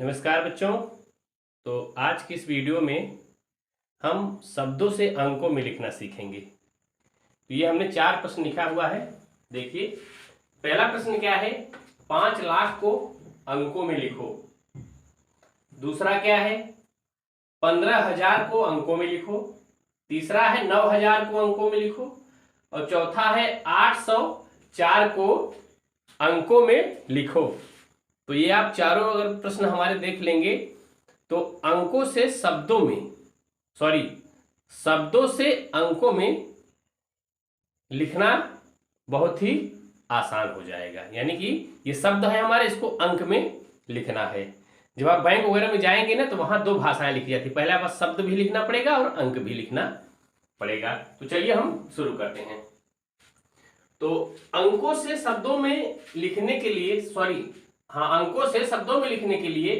नमस्कार बच्चों। तो आज की इस वीडियो में हम शब्दों से अंकों में लिखना सीखेंगे। तो ये हमने 4 प्रश्न लिखा हुआ है। देखिए, पहला प्रश्न क्या है, 5 लाख को अंकों में लिखो। दूसरा क्या है, 15,000 को अंकों में लिखो। तीसरा है 9,000 को अंकों में लिखो। और चौथा है 804 को अंकों में लिखो। तो ये आप चारों अगर प्रश्न हमारे देख लेंगे तो अंकों से शब्दों में शब्दों से अंकों में लिखना बहुत ही आसान हो जाएगा। यानी कि ये शब्द है हमारे, इसको अंक में लिखना है। जब आप बैंक वगैरह में जाएंगे ना तो वहां 2 भाषाएं लिखी जाती है। पहले आप शब्द भी लिखना पड़ेगा और अंक भी लिखना पड़ेगा। तो चलिए हम शुरू करते हैं। तो अंकों से शब्दों में लिखने के लिए अंकों से शब्दों में लिखने के लिए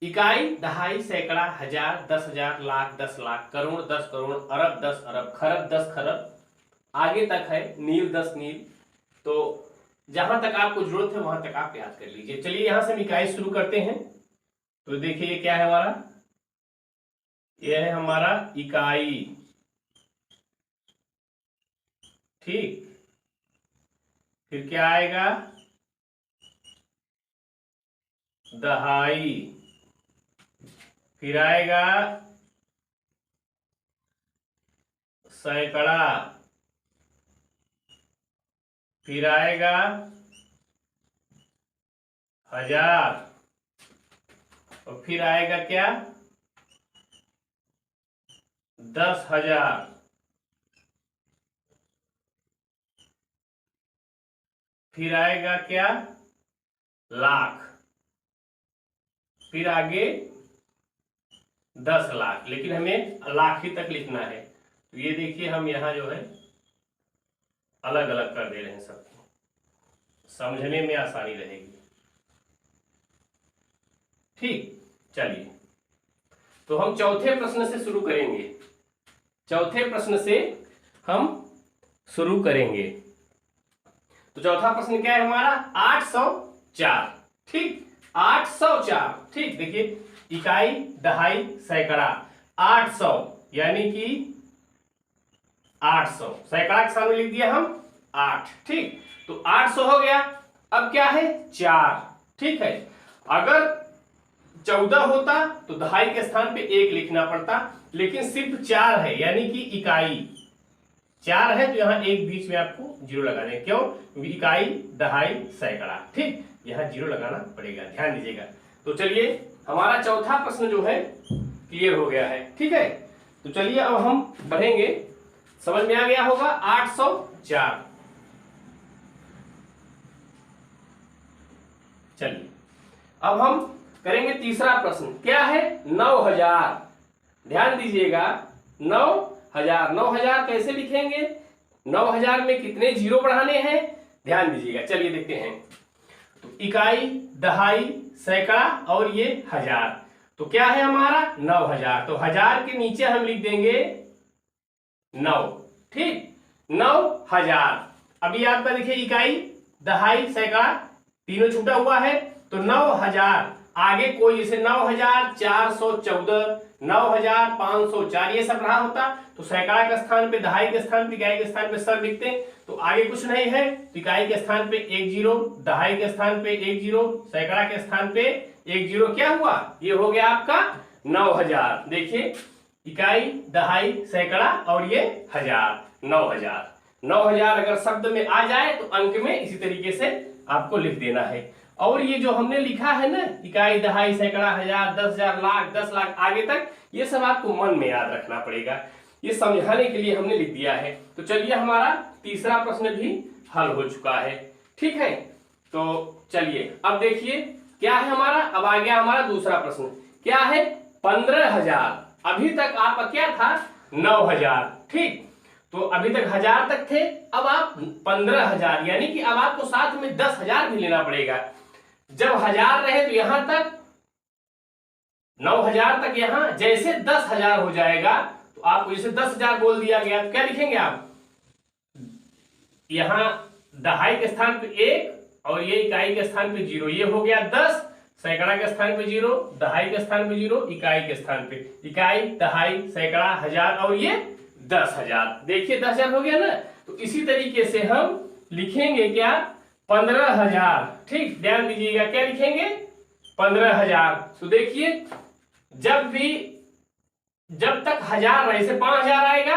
इकाई, दहाई, सैकड़ा, हजार, 10,000, लाख, 10 लाख, करोड़, 10 करोड़, अरब, 10 अरब, खरब, 10 खरब, आगे तक है नील, 10 नील। तो जहां तक आपको जरूरत है वहां तक आप याद कर लीजिए। चलिए यहां से हम इकाई शुरू करते हैं। तो देखिए ये क्या है हमारा, यह है हमारा इकाई। ठीक, फिर क्या आएगा, दहाई, फिर आएगा सैकड़ा, फिर आएगा हजार, और फिर आएगा क्या, 10,000, फिर आएगा क्या, लाख, फिर आगे 10 लाख। लेकिन हमें लाख ही तक लिखना है। तो ये देखिए हम यहाँ जो है अलग अलग कर दे रहे हैं, सबको समझने में आसानी रहेगी। ठीक, चलिए तो हम चौथे प्रश्न से शुरू करेंगे। चौथे प्रश्न से हम शुरू करेंगे। तो चौथा प्रश्न क्या है हमारा, 804। ठीक, 804। ठीक, देखिए इकाई, दहाई, सैकड़ा, 800 यानी कि 800, सैकड़ा के सामने लिख दिया हम 8। ठीक, तो 800 हो गया। अब क्या है, 4। ठीक है, अगर 14 होता तो दहाई के स्थान पे 1 लिखना पड़ता, लेकिन सिर्फ 4 है यानी कि इकाई 4 है। तो यहाँ एक बीच में आपको 0 लगाना है। क्यों, इकाई, दहाई, सैकड़ा। ठीक, यहाँ 0 लगाना पड़ेगा, ध्यान दीजिएगा। तो चलिए हमारा चौथा प्रश्न जो है क्लियर हो गया है। ठीक है, तो चलिए अब हम बढ़ेंगे। समझ में आ गया होगा 804। चलिए अब हम करेंगे तीसरा प्रश्न। क्या है, 9,000। ध्यान दीजिएगा, 9,000। 9,000 कैसे लिखेंगे, 9,000 में कितने 0 बढ़ाने हैं, ध्यान दीजिएगा। चलिए देखते हैं। तो इकाई, दहाई, सैकड़ा और ये हजार। तो क्या है हमारा, 9,000। तो 1000 के नीचे हम लिख देंगे 9। ठीक, 9,000। अभी आपका देखिए इकाई, दहाई, सैकड़ा तीनों छूटा हुआ है। तो 9,000 आगे कोई जैसे 9,414, 9,504 ये सब रहा होता तो सैकड़ा के स्थान पे, दहाई के स्थान पे, इकाई के स्थान पे सर लिखते। तो आगे कुछ नहीं है तो इकाई के स्थान पे 1 0, दहाई के स्थान पे 1 0, सैकड़ा के स्थान पे 1 0। क्या हुआ, ये हो गया आपका 9,000। देखिए इकाई, दहाई, सैकड़ा और ये हजार, 9,000। 9,000 अगर शब्द में आ जाए तो अंक में इसी तरीके से आपको लिख देना है। और ये जो हमने लिखा है ना, इकाई, दहाई, सैकड़ा, हजार, 10,000, लाख, 10 लाख आगे तक, ये सब आपको मन में याद रखना पड़ेगा। ये समझाने के लिए हमने लिख दिया है। तो चलिए हमारा तीसरा प्रश्न भी हल हो चुका है। ठीक है, तो चलिए अब देखिए क्या है हमारा। अब आ गया हमारा दूसरा प्रश्न। क्या है, 15,000। अभी तक आपका क्या था, 9,000। ठीक, तो अभी तक 1000 तक थे, अब आप 15,000 यानी कि अब आपको साथ में 10,000 भी लेना पड़ेगा। जब 1000 रहे तो यहां तक 9,000 तक, यहां जैसे 10,000 हो जाएगा तो आपको जैसे 10,000 बोल दिया गया तो क्या लिखेंगे आप, यहां दहाई के स्थान पे 1 और ये इकाई के स्थान पे 0, ये हो गया 10, सैकड़ा के स्थान पे 0, दहाई के स्थान पे 0, इकाई के स्थान पे इकाई, दहाई, सैकड़ा, हजार और ये 10,000। देखिए 10,000 हो गया ना। तो इसी तरीके से हम लिखेंगे क्या, 15,000। ठीक, ध्यान दीजिएगा, क्या लिखेंगे, 15,000। तो देखिए जब तक 1000 रहे से 5,000 आएगा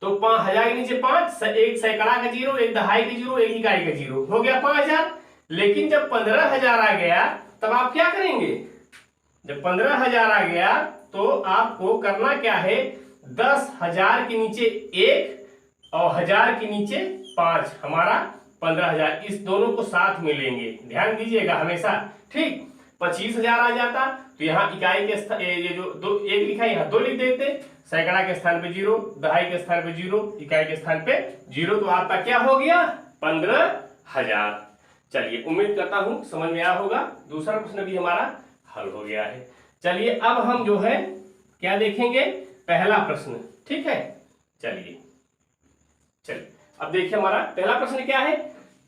तो 5,000 के नीचे 5, एक सैकड़ा का 0, एक दहाई का 0, एक इकाई का 0, हो गया 5,000। लेकिन जब 15,000 आ गया तब आप क्या करेंगे, जब 15,000 आ गया तो आपको करना क्या है, 10,000 के नीचे 1 और 1000 के नीचे 5, हमारा 15,000। इस दोनों को साथ में लेंगे, ध्यान दीजिएगा हमेशा। ठीक, 25,000 आ जाता तो यहाँ इकाई के स्थान, ये जो दो एक लिखा है यहाँ 2 लिख देते, सैकड़ा के स्थान पे 0, दहाई के स्थान पे 0, इकाई के स्थान पे 0, तो आपका क्या हो गया, 15,000। चलिए, उम्मीद करता हूं समझ में आया होगा। दूसरा प्रश्न भी हमारा हल हो गया है। चलिए अब हम जो है क्या देखेंगे, पहला प्रश्न। ठीक है, चलिए अब देखिए हमारा पहला प्रश्न क्या है,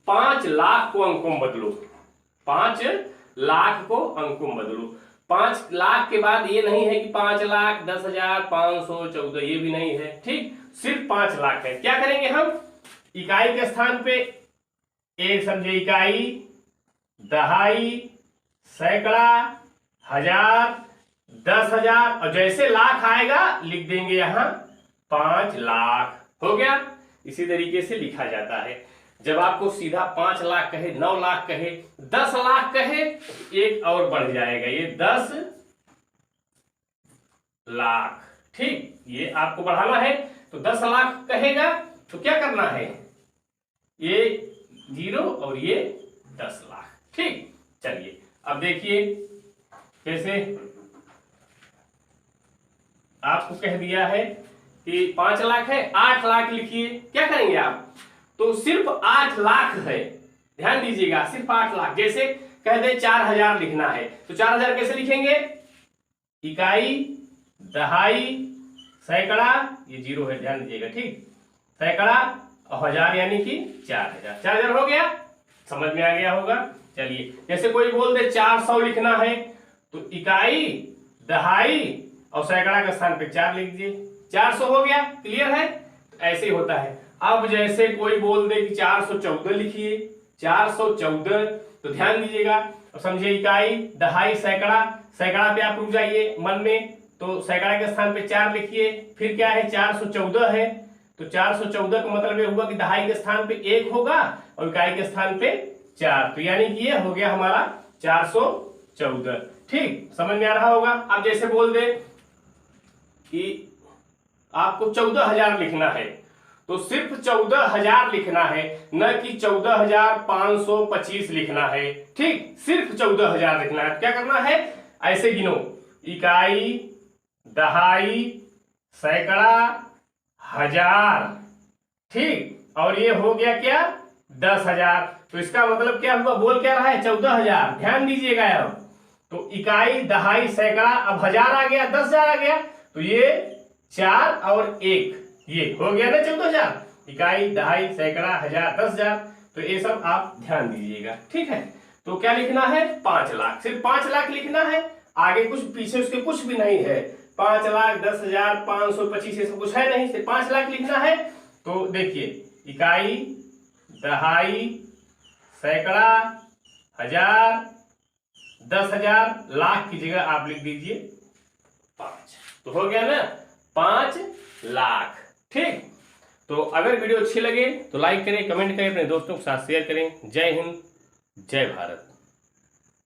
5 लाख को अंकों में बदलो। 5 लाख को अंकों में बदलो। 5 लाख के बाद ये नहीं है कि 5,10,514, ये भी नहीं है। ठीक, सिर्फ 5 लाख है। क्या करेंगे हम, इकाई के स्थान पे एक समझे इकाई, दहाई, सैकड़ा, हजार, 10,000 और जैसे लाख आएगा लिख देंगे यहाँ 5 लाख। हो गया, इसी तरीके से लिखा जाता है। जब आपको सीधा 5 लाख कहे, 9 लाख कहे, 10 लाख कहे, एक और बढ़ जाएगा, ये 10 लाख। ठीक, ये आपको बढ़ाना है तो 10 लाख कहेगा तो क्या करना है, ये 0 और ये 10 लाख। ठीक, चलिए अब देखिए कैसे आपको कह दिया है कि 5 लाख है, 8 लाख लिखिए। क्या करेंगे आप, तो सिर्फ 8 लाख है, ध्यान दीजिएगा, सिर्फ 8 लाख। जैसे कह दे 4,000 लिखना है तो 4,000 कैसे लिखेंगे, इकाई, दहाई, सैकड़ा, ये 0 है, ध्यान दीजिएगा। ठीक, सैकड़ा और 1000 यानी कि 4,000। 4,000 हो गया, समझ में आ गया होगा। चलिए, जैसे कोई बोल दे 400 लिखना है तो इकाई, दहाई और सैकड़ा के स्थान पे 4 लिख दीजिए, 400 हो गया। क्लियर है, तो ऐसे ही होता है। अब जैसे कोई बोल दे कि 414 लिखिए, 414, तो ध्यान दीजिएगा। अब समझिए इकाई, दहाई, सैकड़ा, सैकड़ा पे आप रुक जाइए मन में, तो सैकड़ा के स्थान पे 4 लिखिए। फिर क्या है, 414 है तो 414 का मतलब ये हुआ कि दहाई के स्थान पे 1 होगा और इकाई के स्थान पे 4, तो यानी कि ये हो गया हमारा 414। ठीक, समझ में आ रहा होगा। अब जैसे बोल दे कि आपको 14,000 लिखना है तो सिर्फ 14,000 लिखना है, न कि 14,525 लिखना है। ठीक, सिर्फ 14,000 लिखना है। क्या करना है, ऐसे गिनो, इकाई, दहाई, सैकड़ा, हजार। ठीक, और ये हो गया क्या, 10,000। तो इसका मतलब क्या हुआ, बोल क्या रहा है, 14,000। ध्यान दीजिएगा। अब तो इकाई, दहाई, सैकड़ा, अब 1000 आ गया, 10,000 आ गया, तो ये 4 और 1, ये हो गया ना 14,000। इकाई, दहाई, सैकड़ा, 1000, 10,000, तो ये सब आप ध्यान दीजिएगा। ठीक है, तो क्या लिखना है, 5 लाख, सिर्फ 5 लाख लिखना है, आगे कुछ पीछे उसके कुछ भी नहीं है। 5 लाख, 10,000, 525 ये सब कुछ है नहीं, सिर्फ 5 लाख लिखना है। तो देखिए, इकाई, दहाई, सैकड़ा, 1000, 10,000, लाख की जगह आप लिख दीजिए 5, तो हो गया ना 5 लाख। ठीक, तो अगर वीडियो अच्छी लगे तो लाइक करें, कमेंट करें, अपने दोस्तों के साथ शेयर करें। जय हिंद, जय भारत।